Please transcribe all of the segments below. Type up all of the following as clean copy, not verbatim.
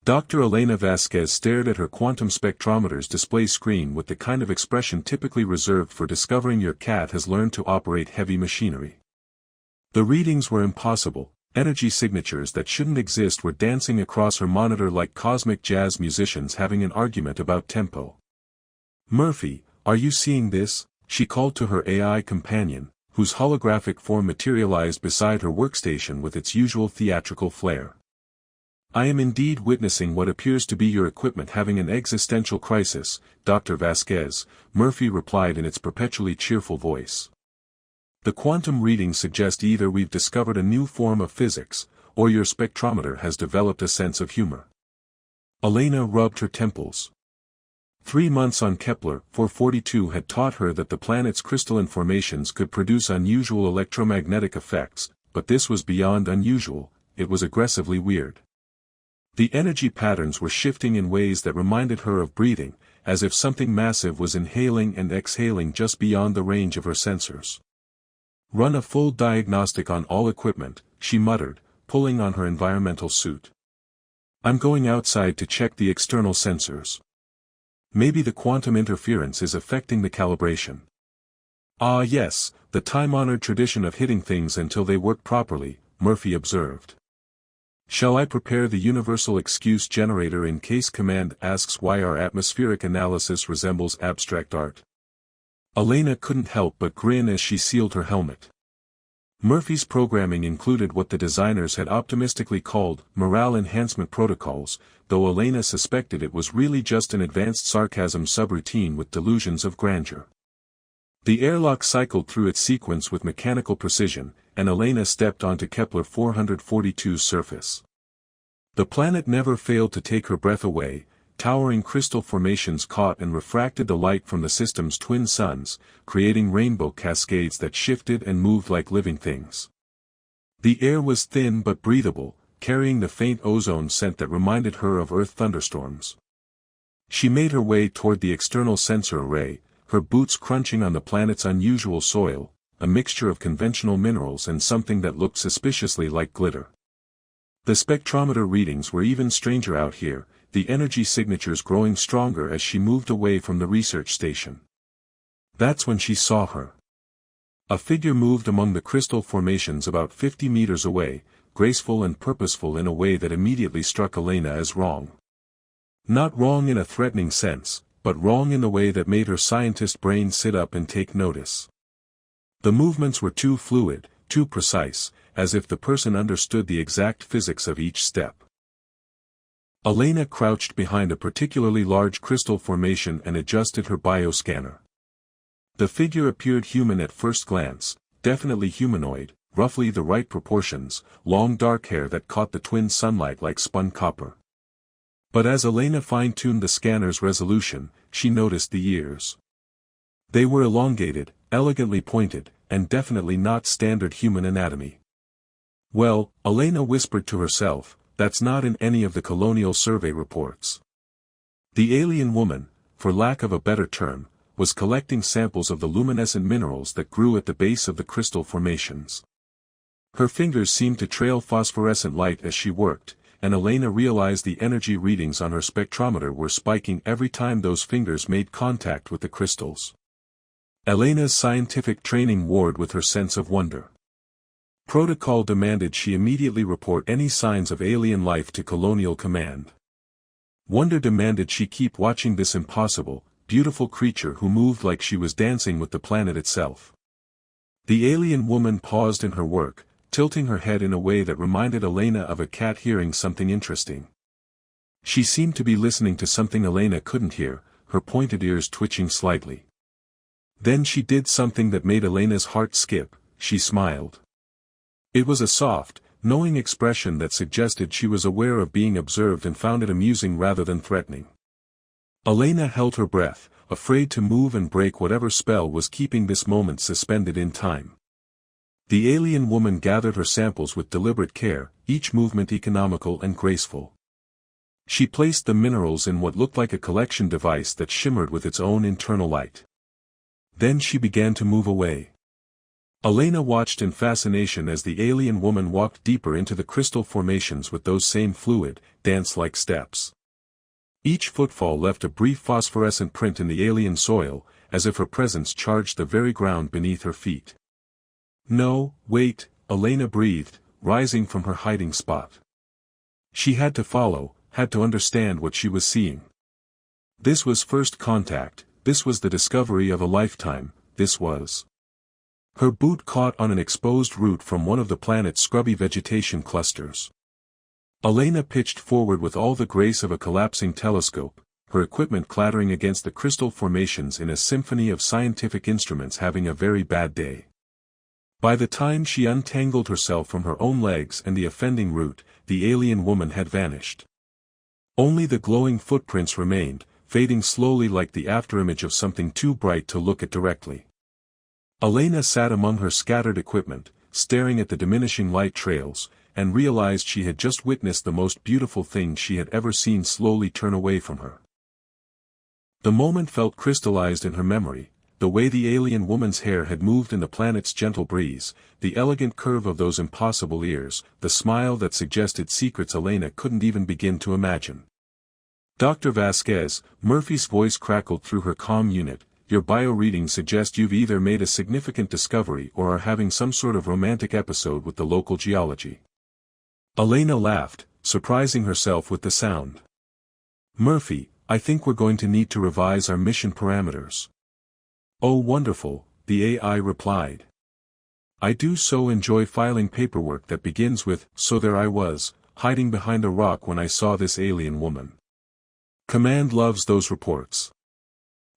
Dr. Elena Vasquez stared at her quantum spectrometer's display screen with the kind of expression typically reserved for discovering your cat has learned to operate heavy machinery. The readings were impossible. Energy signatures that shouldn't exist were dancing across her monitor like cosmic jazz musicians having an argument about tempo. "Murphy, are you seeing this?" she called to her AI companion, whose holographic form materialized beside her workstation with its usual theatrical flair. "I am indeed witnessing what appears to be your equipment having an existential crisis, Dr. Vasquez," Murphy replied in its perpetually cheerful voice. "The quantum readings suggest either we've discovered a new form of physics, or your spectrometer has developed a sense of humor." Elena rubbed her temples. 3 months on Kepler 442 had taught her that the planet's crystalline formations could produce unusual electromagnetic effects, but this was beyond unusual, it was aggressively weird. The energy patterns were shifting in ways that reminded her of breathing, as if something massive was inhaling and exhaling just beyond the range of her sensors. "Run a full diagnostic on all equipment," she muttered, pulling on her environmental suit. "I'm going outside to check the external sensors. Maybe the quantum interference is affecting the calibration." "Ah yes, the time-honored tradition of hitting things until they work properly," Murphy observed. "Shall I prepare the universal excuse generator in case command asks why our atmospheric analysis resembles abstract art?" Elena couldn't help but grin as she sealed her helmet. Murphy's programming included what the designers had optimistically called morale enhancement protocols, though Elena suspected it was really just an advanced sarcasm subroutine with delusions of grandeur. The airlock cycled through its sequence with mechanical precision, and Elena stepped onto Kepler 442's surface. The planet never failed to take her breath away. Towering crystal formations caught and refracted the light from the system's twin suns, creating rainbow cascades that shifted and moved like living things. The air was thin but breathable, carrying the faint ozone scent that reminded her of Earth thunderstorms. She made her way toward the external sensor array, her boots crunching on the planet's unusual soil, a mixture of conventional minerals and something that looked suspiciously like glitter. The spectrometer readings were even stranger out here, the energy signatures growing stronger as she moved away from the research station. That's when she saw her. A figure moved among the crystal formations about 50 meters away, graceful and purposeful in a way that immediately struck Elena as wrong. Not wrong in a threatening sense, but wrong in the way that made her scientist brain sit up and take notice. The movements were too fluid, too precise, as if the person understood the exact physics of each step. Elena crouched behind a particularly large crystal formation and adjusted her bioscanner. The figure appeared human at first glance, definitely humanoid, roughly the right proportions, long dark hair that caught the twin sunlight like spun copper. But as Elena fine-tuned the scanner's resolution, she noticed the ears. They were elongated, elegantly pointed, and definitely not standard human anatomy. "Well," Elena whispered to herself, "that's not in any of the colonial survey reports." The alien woman, for lack of a better term, was collecting samples of the luminescent minerals that grew at the base of the crystal formations. Her fingers seemed to trail phosphorescent light as she worked, and Elena realized the energy readings on her spectrometer were spiking every time those fingers made contact with the crystals. Elena's scientific training warred with her sense of wonder. Protocol demanded she immediately report any signs of alien life to Colonial Command. Wonder demanded she keep watching this impossible, beautiful creature who moved like she was dancing with the planet itself. The alien woman paused in her work, tilting her head in a way that reminded Elena of a cat hearing something interesting. She seemed to be listening to something Elena couldn't hear, her pointed ears twitching slightly. Then she did something that made Elena's heart skip, she smiled. It was a soft, knowing expression that suggested she was aware of being observed and found it amusing rather than threatening. Elena held her breath, afraid to move and break whatever spell was keeping this moment suspended in time. The alien woman gathered her samples with deliberate care, each movement economical and graceful. She placed the minerals in what looked like a collection device that shimmered with its own internal light. Then she began to move away. Elena watched in fascination as the alien woman walked deeper into the crystal formations with those same fluid, dance-like steps. Each footfall left a brief phosphorescent print in the alien soil, as if her presence charged the very ground beneath her feet. "No, wait," Elena breathed, rising from her hiding spot. She had to follow, had to understand what she was seeing. This was first contact, this was the discovery of a lifetime, this was. Her boot caught on an exposed root from one of the planet's scrubby vegetation clusters. Elena pitched forward with all the grace of a collapsing telescope, her equipment clattering against the crystal formations in a symphony of scientific instruments having a very bad day. By the time she untangled herself from her own legs and the offending root, the alien woman had vanished. Only the glowing footprints remained, fading slowly like the afterimage of something too bright to look at directly. Elena sat among her scattered equipment, staring at the diminishing light trails, and realized she had just witnessed the most beautiful thing she had ever seen slowly turn away from her. The moment felt crystallized in her memory, the way the alien woman's hair had moved in the planet's gentle breeze, the elegant curve of those impossible ears, the smile that suggested secrets Elena couldn't even begin to imagine. "Dr. Vasquez," Murphy's voice crackled through her comm unit, "your bio-readings suggest you've either made a significant discovery or are having some sort of romantic episode with the local geology." Elena laughed, surprising herself with the sound. "Murphy, I think we're going to need to revise our mission parameters." "Oh wonderful," the AI replied. "I do so enjoy filing paperwork that begins with, 'So there I was, hiding behind a rock when I saw this alien woman.' Command loves those reports."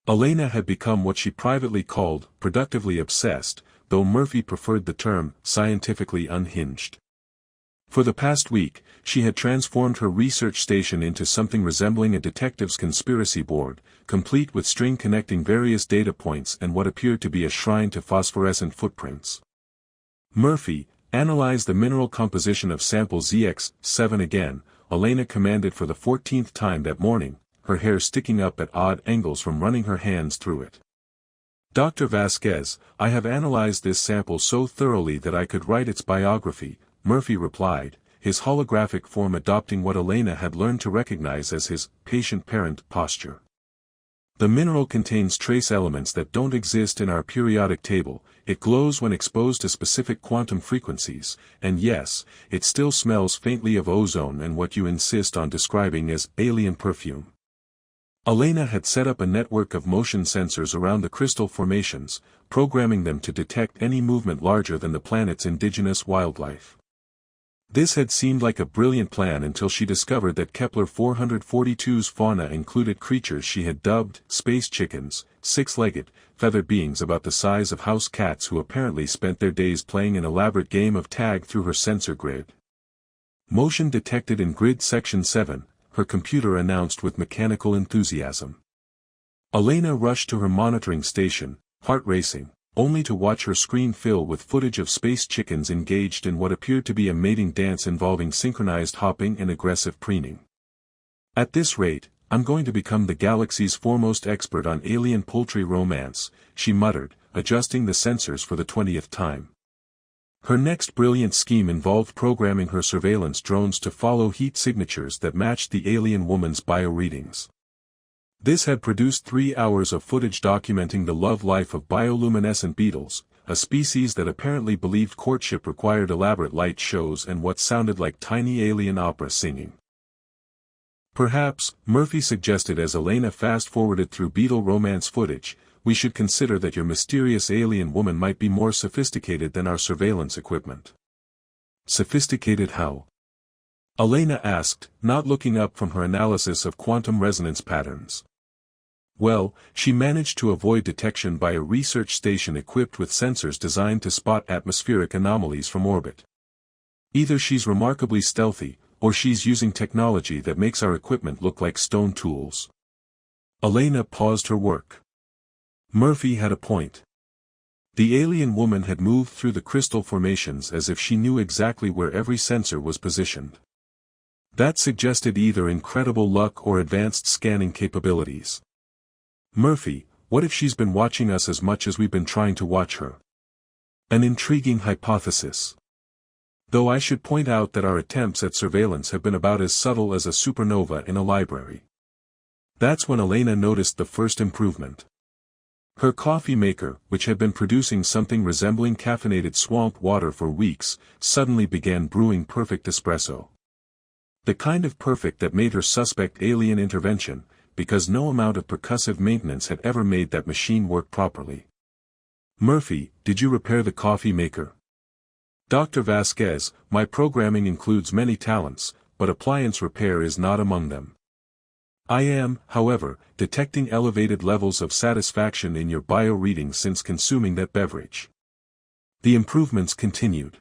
Elena had become what she privately called, productively obsessed, though Murphy preferred the term, scientifically unhinged. For the past week, she had transformed her research station into something resembling a detective's conspiracy board, complete with string connecting various data points and what appeared to be a shrine to phosphorescent footprints. "Murphy, analyze the mineral composition of sample ZX-7 again," Elena commanded for the 14th time that morning, her hair sticking up at odd angles from running her hands through it. "Dr. Vasquez, I have analyzed this sample so thoroughly that I could write its biography," Murphy replied, his holographic form adopting what Elena had learned to recognize as his patient-parent posture. "The mineral contains trace elements that don't exist in our periodic table, it glows when exposed to specific quantum frequencies, and yes, it still smells faintly of ozone and what you insist on describing as alien perfume." Elena had set up a network of motion sensors around the crystal formations, programming them to detect any movement larger than the planet's indigenous wildlife. This had seemed like a brilliant plan until she discovered that Kepler 442's fauna included creatures she had dubbed space chickens, six-legged, feathered beings about the size of house cats who apparently spent their days playing an elaborate game of tag through her sensor grid. "Motion detected in grid section 7, her computer announced with mechanical enthusiasm. Elena rushed to her monitoring station, heart racing, only to watch her screen fill with footage of space chickens engaged in what appeared to be a mating dance involving synchronized hopping and aggressive preening. "At this rate, I'm going to become the galaxy's foremost expert on alien poultry romance," she muttered, adjusting the sensors for the 20th time. Her next brilliant scheme involved programming her surveillance drones to follow heat signatures that matched the alien woman's bio-readings. This had produced 3 hours of footage documenting the love life of bioluminescent beetles, a species that apparently believed courtship required elaborate light shows and what sounded like tiny alien opera singing. "Perhaps," Murphy suggested as Elena fast-forwarded through beetle romance footage, "we should consider that your mysterious alien woman might be more sophisticated than our surveillance equipment." "Sophisticated how?" Elena asked, not looking up from her analysis of quantum resonance patterns. "Well, she managed to avoid detection by a research station equipped with sensors designed to spot atmospheric anomalies from orbit. Either she's remarkably stealthy, or she's using technology that makes our equipment look like stone tools." Elena paused her work. Murphy had a point. The alien woman had moved through the crystal formations as if she knew exactly where every sensor was positioned. That suggested either incredible luck or advanced scanning capabilities. "Murphy, what if she's been watching us as much as we've been trying to watch her?" An intriguing hypothesis. Though I should point out that our attempts at surveillance have been about as subtle as a supernova in a library. That's when Elena noticed the first improvement. Her coffee maker, which had been producing something resembling caffeinated swamp water for weeks, suddenly began brewing perfect espresso. The kind of perfect that made her suspect alien intervention, because no amount of percussive maintenance had ever made that machine work properly. "Murphy, did you repair the coffee maker?" "Dr. Vasquez, my programming includes many talents, but appliance repair is not among them. I am, however, detecting elevated levels of satisfaction in your bio readings since consuming that beverage." The improvements continued.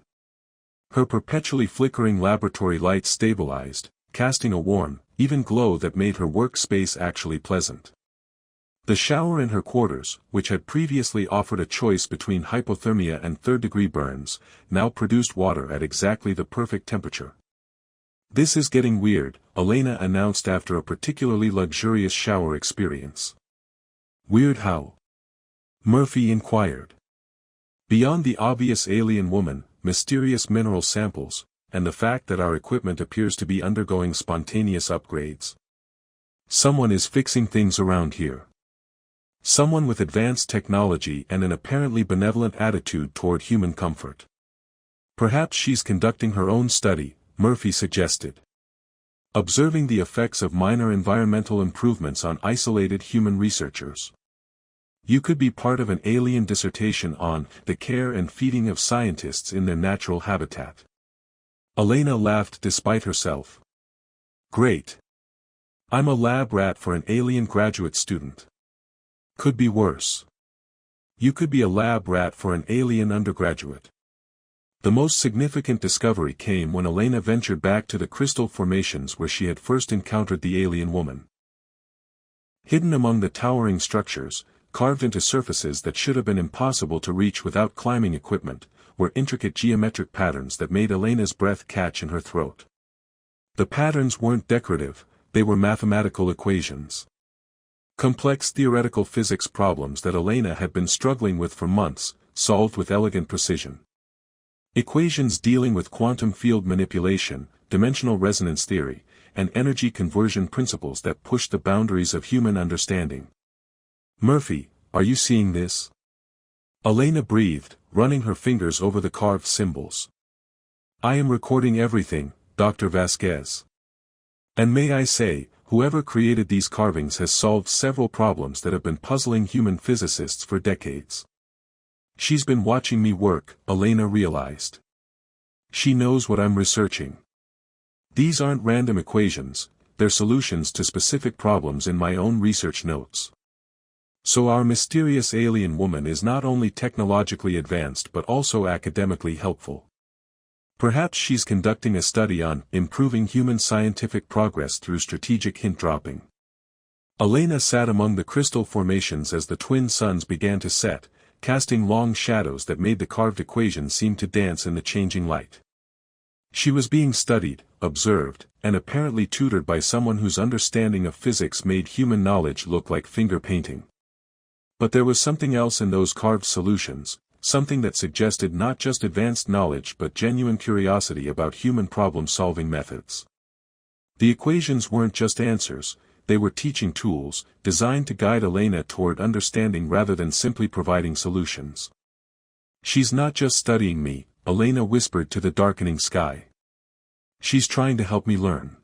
Her perpetually flickering laboratory light stabilized, casting a warm, even glow that made her workspace actually pleasant. The shower in her quarters, which had previously offered a choice between hypothermia and third-degree burns, now produced water at exactly the perfect temperature. "This is getting weird," Elena announced after a particularly luxurious shower experience. "Weird how?" Murphy inquired. "Beyond the obvious alien woman, mysterious mineral samples, and the fact that our equipment appears to be undergoing spontaneous upgrades. Someone is fixing things around here. Someone with advanced technology and an apparently benevolent attitude toward human comfort. Perhaps she's conducting her own study," Murphy suggested. "Observing the effects of minor environmental improvements on isolated human researchers. You could be part of an alien dissertation on the care and feeding of scientists in their natural habitat." Elena laughed despite herself. "Great. I'm a lab rat for an alien graduate student. Could be worse. You could be a lab rat for an alien undergraduate." The most significant discovery came when Elena ventured back to the crystal formations where she had first encountered the alien woman. Hidden among the towering structures, carved into surfaces that should have been impossible to reach without climbing equipment, were intricate geometric patterns that made Elena's breath catch in her throat. The patterns weren't decorative, they were mathematical equations. Complex theoretical physics problems that Elena had been struggling with for months, solved with elegant precision. Equations dealing with quantum field manipulation, dimensional resonance theory, and energy conversion principles that pushed the boundaries of human understanding. "Murphy, are you seeing this?" Elena breathed, running her fingers over the carved symbols. "I am recording everything, Dr. Vasquez. And may I say, whoever created these carvings has solved several problems that have been puzzling human physicists for decades." She's been watching me work, Elena realized. She knows what I'm researching. These aren't random equations, they're solutions to specific problems in my own research notes. So our mysterious alien woman is not only technologically advanced but also academically helpful. Perhaps she's conducting a study on improving human scientific progress through strategic hint dropping. Elena sat among the crystal formations as the twin suns began to set, casting long shadows that made the carved equations seem to dance in the changing light. She was being studied, observed, and apparently tutored by someone whose understanding of physics made human knowledge look like finger painting. But there was something else in those carved solutions, something that suggested not just advanced knowledge but genuine curiosity about human problem-solving methods. The equations weren't just answers, they were teaching tools, designed to guide Elena toward understanding rather than simply providing solutions. "She's not just studying me," Elena whispered to the darkening sky. "She's trying to help me learn."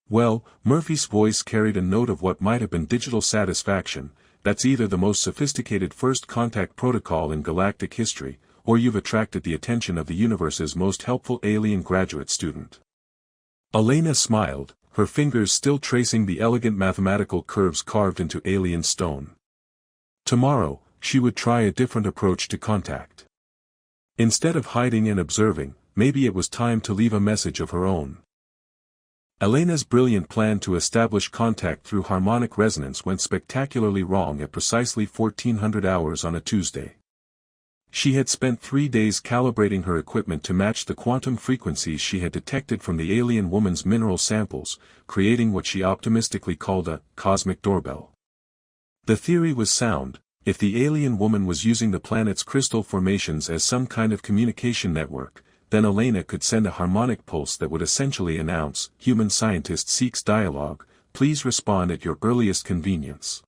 Well, Murphy's voice carried a note of what might have been digital satisfaction. "That's either the most sophisticated first contact protocol in galactic history, or you've attracted the attention of the universe's most helpful alien graduate student." Elena smiled, her fingers still tracing the elegant mathematical curves carved into alien stone. Tomorrow, she would try a different approach to contact. Instead of hiding and observing, maybe it was time to leave a message of her own. Elena's brilliant plan to establish contact through harmonic resonance went spectacularly wrong at precisely 1400 hours on a Tuesday. She had spent 3 days calibrating her equipment to match the quantum frequencies she had detected from the alien woman's mineral samples, creating what she optimistically called a cosmic doorbell. The theory was sound, If the alien woman was using the planet's crystal formations as some kind of communication network, then Elena could send a harmonic pulse that would essentially announce, "Human scientist seeks dialogue, please respond at your earliest convenience."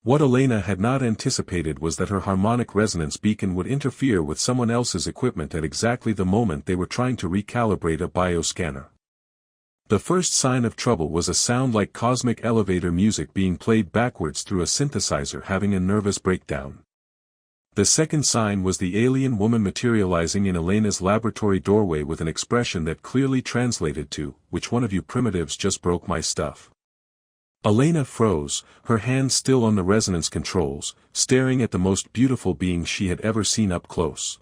What Elena had not anticipated was that her harmonic resonance beacon would interfere with someone else's equipment at exactly the moment they were trying to recalibrate a bioscanner. The first sign of trouble was a sound like cosmic elevator music being played backwards through a synthesizer having a nervous breakdown. The second sign was the alien woman materializing in Elena's laboratory doorway with an expression that clearly translated to, "Which one of you primitives just broke my stuff?" Elena froze, her hands still on the resonance controls, staring at the most beautiful being she had ever seen up close.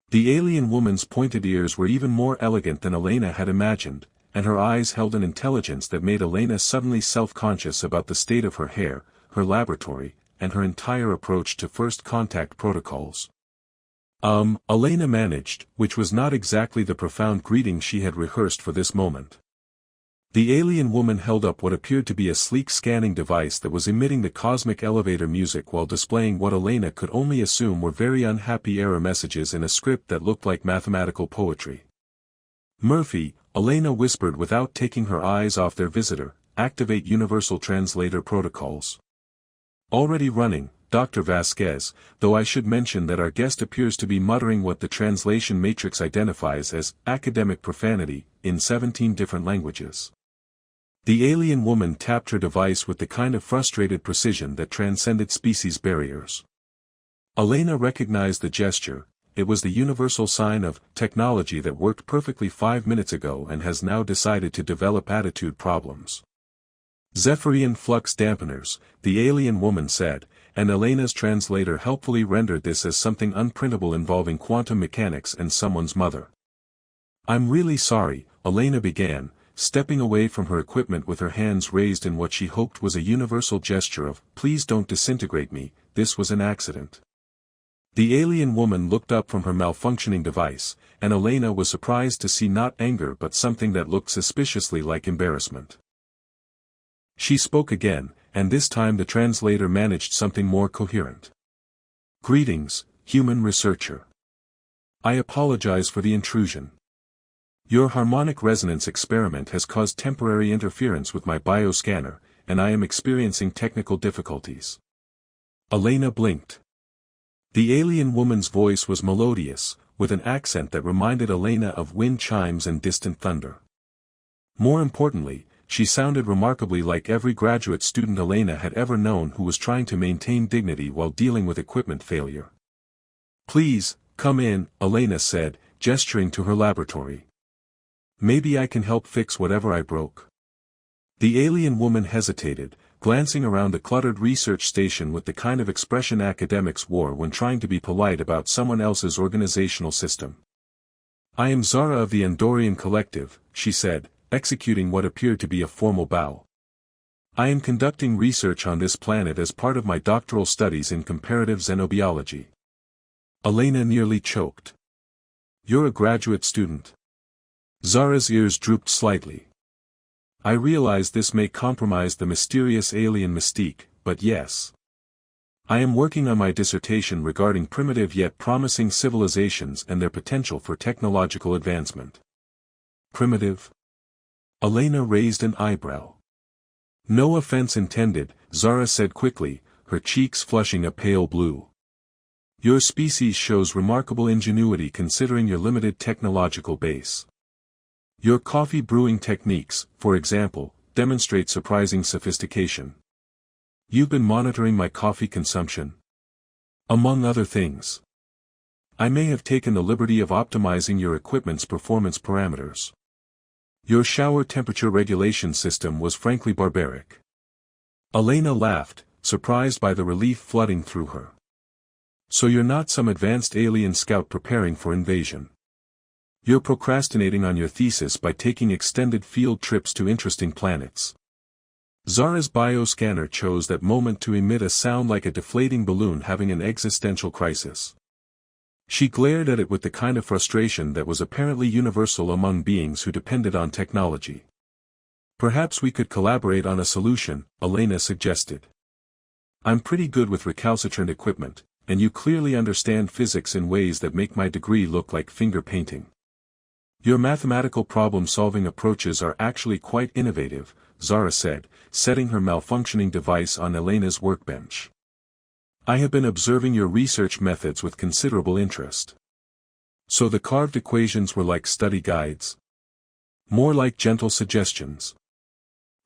The alien woman's pointed ears were even more elegant than Elena had imagined, and her eyes held an intelligence that made Elena suddenly self-conscious about the state of her hair, her laboratory, and her entire approach to first contact protocols. Elena managed, which was not exactly the profound greeting she had rehearsed for this moment. The alien woman held up what appeared to be a sleek scanning device that was emitting the cosmic elevator music while displaying what Elena could only assume were very unhappy error messages in a script that looked like mathematical poetry. "Murphy," Elena whispered without taking her eyes off their visitor, "activate Universal Translator protocols." "Already running, Dr. Vasquez, though I should mention that our guest appears to be muttering what the translation matrix identifies as academic profanity, in 17 different languages." The alien woman tapped her device with the kind of frustrated precision that transcended species barriers. Elena recognized the gesture. It was the universal sign of technology that worked perfectly 5 minutes ago and has now decided to develop attitude problems. "Zephyrian flux dampeners," the alien woman said, and Elena's translator helpfully rendered this as something unprintable involving quantum mechanics and someone's mother. "I'm really sorry," Elena began, stepping away from her equipment with her hands raised in what she hoped was a universal gesture of, "Please don't disintegrate me, this was an accident." The alien woman looked up from her malfunctioning device, and Elena was surprised to see not anger but something that looked suspiciously like embarrassment. She spoke again, and this time the translator managed something more coherent. "Greetings, human researcher. I apologize for the intrusion. Your harmonic resonance experiment has caused temporary interference with my bioscanner, and I am experiencing technical difficulties." Elena blinked. The alien woman's voice was melodious, with an accent that reminded Elena of wind chimes and distant thunder. More importantly, she sounded remarkably like every graduate student Elena had ever known who was trying to maintain dignity while dealing with equipment failure. "Please, come in," Elena said, gesturing to her laboratory. "Maybe I can help fix whatever I broke." The alien woman hesitated, glancing around the cluttered research station with the kind of expression academics wore when trying to be polite about someone else's organizational system. "I am Zara of the Andorian Collective," she said, executing what appeared to be a formal bow. "I am conducting research on this planet as part of my doctoral studies in comparative xenobiology." Elena nearly choked. "You're a graduate student?" Zara's ears drooped slightly. "I realize this may compromise the mysterious alien mystique, but yes. I am working on my dissertation regarding primitive yet promising civilizations and their potential for technological advancement." "Primitive?" Elena raised an eyebrow. "No offense intended," Zara said quickly, her cheeks flushing a pale blue. "Your species shows remarkable ingenuity considering your limited technological base. Your coffee brewing techniques, for example, demonstrate surprising sophistication. You've been monitoring my coffee consumption? Among other things. I may have taken the liberty of optimizing your equipment's performance parameters. Your shower temperature regulation system was frankly barbaric." Elena laughed, surprised by the relief flooding through her. "So you're not some advanced alien scout preparing for invasion. You're procrastinating on your thesis by taking extended field trips to interesting planets." Zara's bioscanner chose that moment to emit a sound like a deflating balloon having an existential crisis. She glared at it with the kind of frustration that was apparently universal among beings who depended on technology. "Perhaps we could collaborate on a solution," Elena suggested. I'm pretty good with recalcitrant equipment, and you clearly understand physics in ways that make my degree look like finger painting. Your mathematical problem-solving approaches are actually quite innovative, Zara said, setting her malfunctioning device on Elena's workbench. I have been observing your research methods with considerable interest. So the carved equations were like study guides? More like gentle suggestions.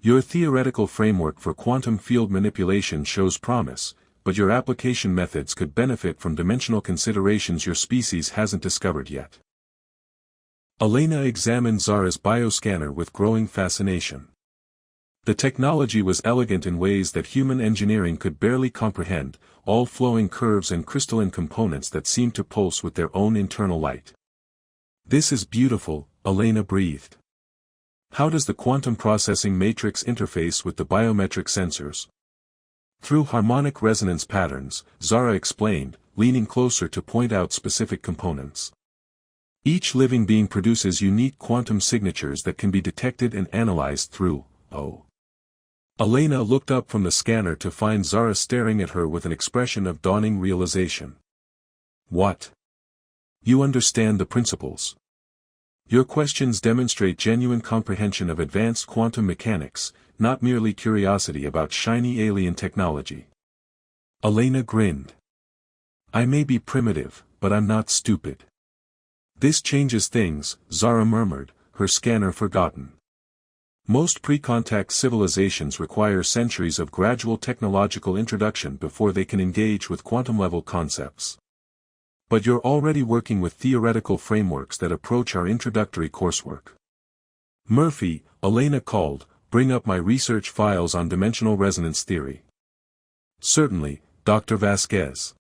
Your theoretical framework for quantum field manipulation shows promise, but your application methods could benefit from dimensional considerations your species hasn't discovered yet. Elena examined Zara's bioscanner with growing fascination. The technology was elegant in ways that human engineering could barely comprehend, all flowing curves and crystalline components that seemed to pulse with their own internal light. This is beautiful, Elena breathed. How does the quantum processing matrix interface with the biometric sensors? Through harmonic resonance patterns, Zara explained, leaning closer to point out specific components. Each living being produces unique quantum signatures that can be detected and analyzed through, Elena looked up from the scanner to find Zara staring at her with an expression of dawning realization. What? You understand the principles. Your questions demonstrate genuine comprehension of advanced quantum mechanics, not merely curiosity about shiny alien technology. Elena grinned. I may be primitive, but I'm not stupid. This changes things, Zara murmured, her scanner forgotten. Most pre-contact civilizations require centuries of gradual technological introduction before they can engage with quantum-level concepts. But you're already working with theoretical frameworks that approach our introductory coursework. Murphy, Elena called, bring up my research files on dimensional resonance theory. Certainly, Dr. Vasquez.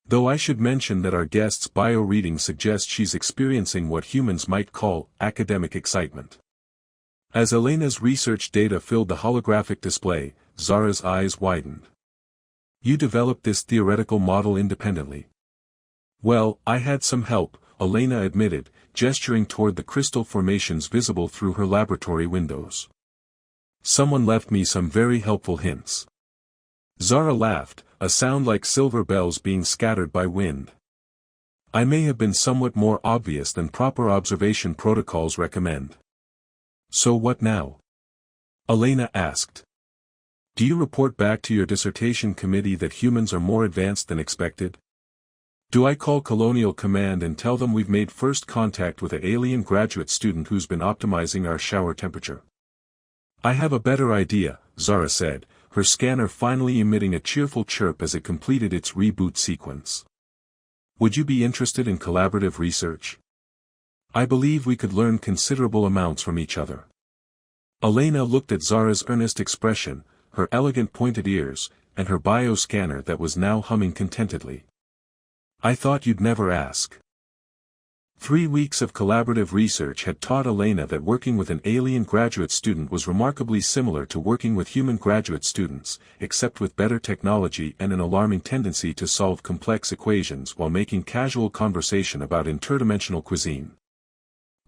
Though I should mention that our guest's bio reading suggests she's experiencing what humans might call academic excitement. As Elena's research data filled the holographic display, Zara's eyes widened. You developed this theoretical model independently. Well, I had some help, Elena admitted, gesturing toward the crystal formations visible through her laboratory windows. Someone left me some very helpful hints. Zara laughed, a sound like silver bells being scattered by wind. I may have been somewhat more obvious than proper observation protocols recommend. So what now? Elena asked. Do you report back to your dissertation committee that humans are more advanced than expected? Do I call Colonial Command and tell them we've made first contact with an alien graduate student who's been optimizing our shower temperature? I have a better idea, Zara said, her scanner finally emitting a cheerful chirp as it completed its reboot sequence. Would you be interested in collaborative research? I believe we could learn considerable amounts from each other. Elena looked at Zara's earnest expression, her elegant pointed ears, and her bioscanner that was now humming contentedly. I thought you'd never ask. 3 weeks of collaborative research had taught Elena that working with an alien graduate student was remarkably similar to working with human graduate students, except with better technology and an alarming tendency to solve complex equations while making casual conversation about interdimensional cuisine.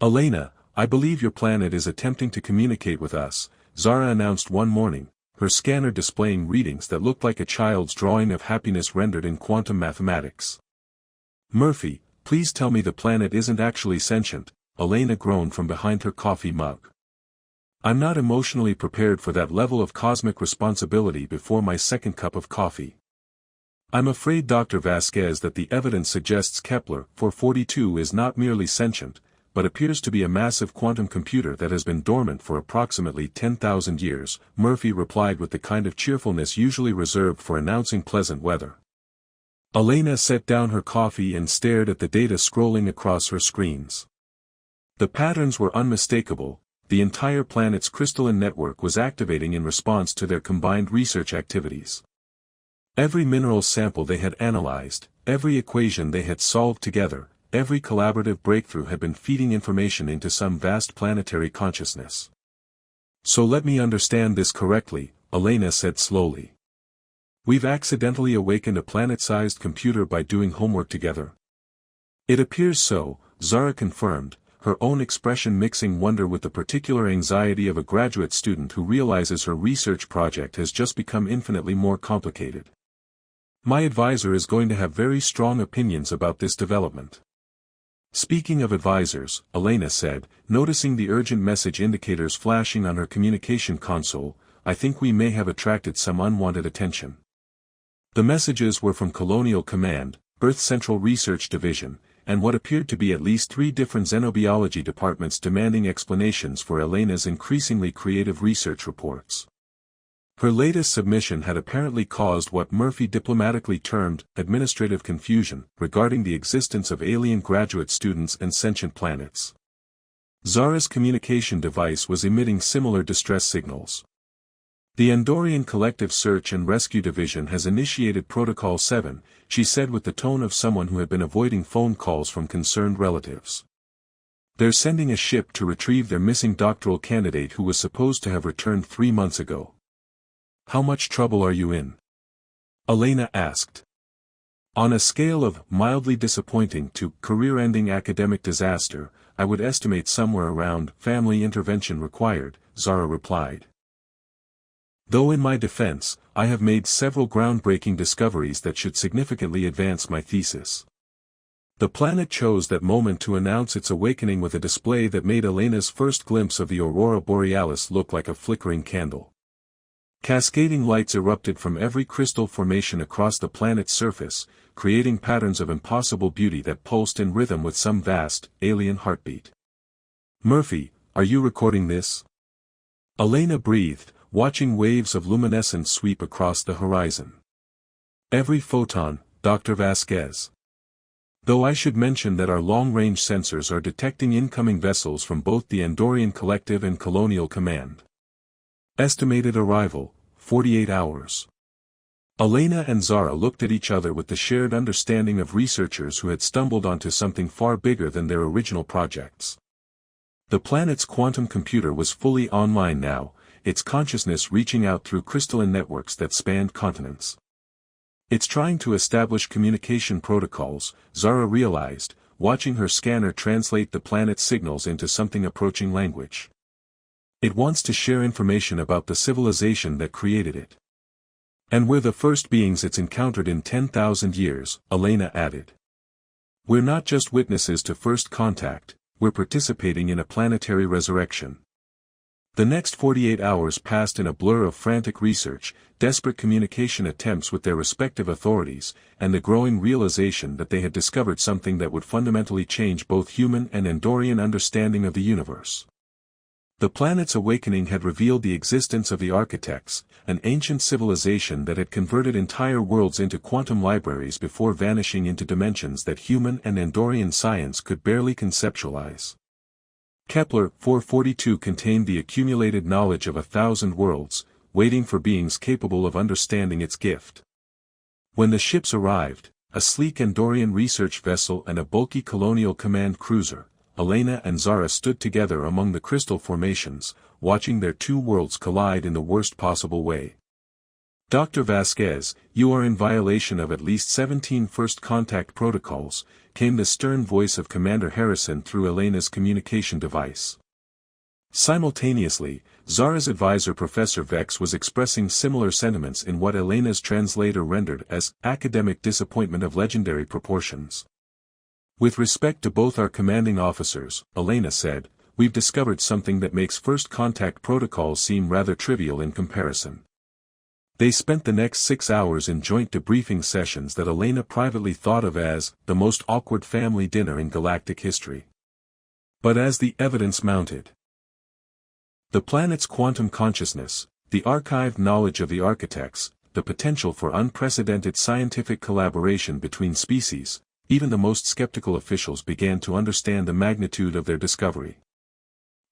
Elena, I believe your planet is attempting to communicate with us, Zara announced one morning, her scanner displaying readings that looked like a child's drawing of happiness rendered in quantum mathematics. Murphy, please tell me the planet isn't actually sentient, Elena groaned from behind her coffee mug. I'm not emotionally prepared for that level of cosmic responsibility before my second cup of coffee. I'm afraid Dr. Vasquez that the evidence suggests Kepler 442 is not merely sentient, but appears to be a massive quantum computer that has been dormant for approximately 10,000 years, Murphy replied with the kind of cheerfulness usually reserved for announcing pleasant weather. Elena set down her coffee and stared at the data scrolling across her screens. The patterns were unmistakable, the entire planet's crystalline network was activating in response to their combined research activities. Every mineral sample they had analyzed, every equation they had solved together, every collaborative breakthrough had been feeding information into some vast planetary consciousness. So let me understand this correctly, Elena said slowly. We've accidentally awakened a planet-sized computer by doing homework together. It appears so, Zara confirmed, her own expression mixing wonder with the particular anxiety of a graduate student who realizes her research project has just become infinitely more complicated. My advisor is going to have very strong opinions about this development. Speaking of advisors, Elena said, noticing the urgent message indicators flashing on her communication console, I think we may have attracted some unwanted attention. The messages were from Colonial Command, Earth Central Research Division, and what appeared to be at least 3 different xenobiology departments demanding explanations for Elena's increasingly creative research reports. Her latest submission had apparently caused what Murphy diplomatically termed administrative confusion regarding the existence of alien graduate students and sentient planets. Zara's communication device was emitting similar distress signals. The Andorian Collective Search and Rescue Division has initiated Protocol 7, she said with the tone of someone who had been avoiding phone calls from concerned relatives. They're sending a ship to retrieve their missing doctoral candidate who was supposed to have returned 3 months ago. How much trouble are you in? Elena asked. On a scale of mildly disappointing to career-ending academic disaster, I would estimate somewhere around family intervention required, Zara replied. Though in my defense, I have made several groundbreaking discoveries that should significantly advance my thesis. The planet chose that moment to announce its awakening with a display that made Elena's first glimpse of the aurora borealis look like a flickering candle. Cascading lights erupted from every crystal formation across the planet's surface, creating patterns of impossible beauty that pulsed in rhythm with some vast, alien heartbeat. Murphy, are you recording this? Elena breathed, watching waves of luminescence sweep across the horizon. Every photon, Dr. Vasquez. Though I should mention that our long-range sensors are detecting incoming vessels from both the Andorian Collective and Colonial Command. Estimated arrival, 48 hours. Elena and Zara looked at each other with the shared understanding of researchers who had stumbled onto something far bigger than their original projects. The planet's quantum computer was fully online now, its consciousness reaching out through crystalline networks that spanned continents. It's trying to establish communication protocols, Zara realized, watching her scanner translate the planet's signals into something approaching language. It wants to share information about the civilization that created it. And we're the first beings it's encountered in 10,000 years, Elena added. We're not just witnesses to first contact, we're participating in a planetary resurrection. The next 48 hours passed in a blur of frantic research, desperate communication attempts with their respective authorities, and the growing realization that they had discovered something that would fundamentally change both human and Andorian understanding of the universe. The planet's awakening had revealed the existence of the architects, an ancient civilization that had converted entire worlds into quantum libraries before vanishing into dimensions that human and Andorian science could barely conceptualize. Kepler 442 contained the accumulated knowledge of 1,000 worlds, waiting for beings capable of understanding its gift. When the ships arrived, a sleek Andorian research vessel and a bulky Colonial Command cruiser, Elena and Zara stood together among the crystal formations, watching their 2 worlds collide in the worst possible way. Dr. Vasquez, you are in violation of at least 17 first contact protocols, came the stern voice of Commander Harrison through Elena's communication device. Simultaneously, Zara's advisor Professor Vex was expressing similar sentiments in what Elena's translator rendered as academic disappointment of legendary proportions. With respect to both our commanding officers, Elena said, we've discovered something that makes first contact protocols seem rather trivial in comparison. They spent the next 6 hours in joint debriefing sessions that Elena privately thought of as the most awkward family dinner in galactic history. But as the evidence mounted, the planet's quantum consciousness, the archived knowledge of the architects, the potential for unprecedented scientific collaboration between species, even the most skeptical officials began to understand the magnitude of their discovery.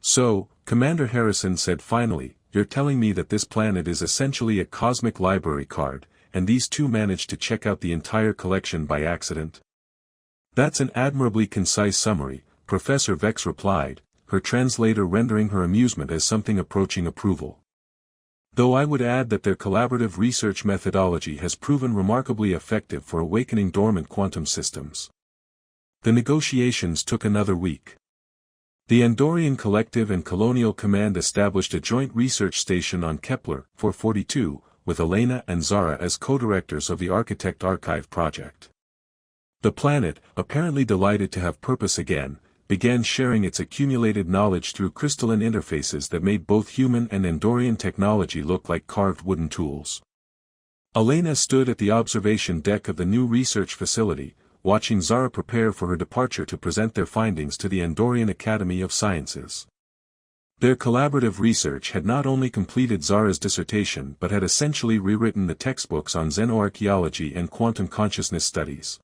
So, Commander Harrison said finally, you're telling me that this planet is essentially a cosmic library card, and these 2 managed to check out the entire collection by accident? That's an admirably concise summary, Professor Vex replied, her translator rendering her amusement as something approaching approval. Though I would add that their collaborative research methodology has proven remarkably effective for awakening dormant quantum systems. The negotiations took another week. The Andorian Collective and Colonial Command established a joint research station on Kepler 442, with Elena and Zara as co-directors of the Architect Archive project. The planet, apparently delighted to have purpose again, began sharing its accumulated knowledge through crystalline interfaces that made both human and Andorian technology look like carved wooden tools. Elena stood at the observation deck of the new research facility, watching Zara prepare for her departure to present their findings to the Andorian Academy of Sciences. Their collaborative research had not only completed Zara's dissertation but had essentially rewritten the textbooks on xenoarchaeology and quantum consciousness studies.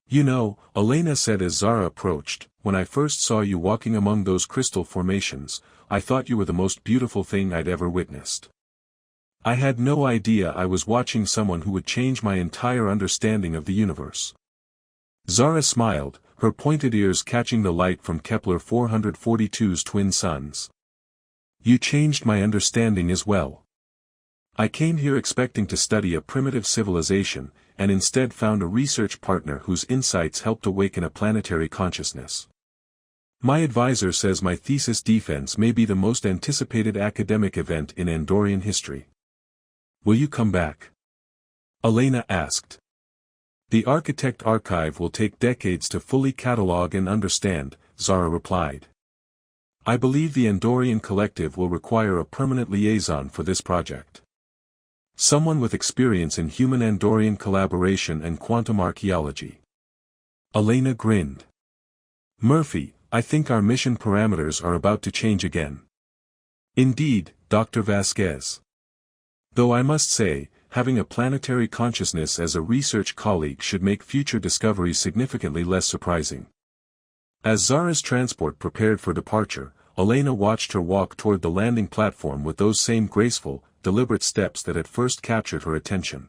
"You know," Elena said as Zara approached, "when I first saw you walking among those crystal formations, I thought you were the most beautiful thing I'd ever witnessed. I had no idea I was watching someone who would change my entire understanding of the universe." Zara smiled, her pointed ears catching the light from Kepler 442's twin suns. "You changed my understanding as well. I came here expecting to study a primitive civilization, and instead found a research partner whose insights helped awaken a planetary consciousness. My advisor says my thesis defense may be the most anticipated academic event in Andorian history. Will you come back?" Elena asked. "The Architect Archive will take decades to fully catalog and understand," Zara replied. "I believe the Andorian Collective will require a permanent liaison for this project. Someone with experience in human Andorian collaboration and quantum archaeology." Elena grinned. "Murphy, I think our mission parameters are about to change again." "Indeed, Dr. Vasquez. Though I must say, having a planetary consciousness as a research colleague should make future discoveries significantly less surprising." As Zara's transport prepared for departure, Elena watched her walk toward the landing platform with those same graceful, deliberate steps that had first captured her attention.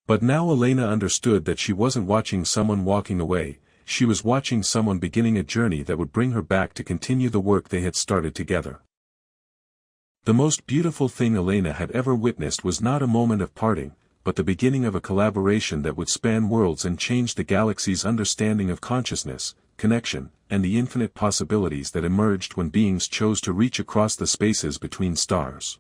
But now Elena understood that she wasn't watching someone walking away, she was watching someone beginning a journey that would bring her back to continue the work they had started together. The most beautiful thing Elena had ever witnessed was not a moment of parting, but the beginning of a collaboration that would span worlds and change the galaxy's understanding of consciousness, connection, and the infinite possibilities that emerged when beings chose to reach across the spaces between stars.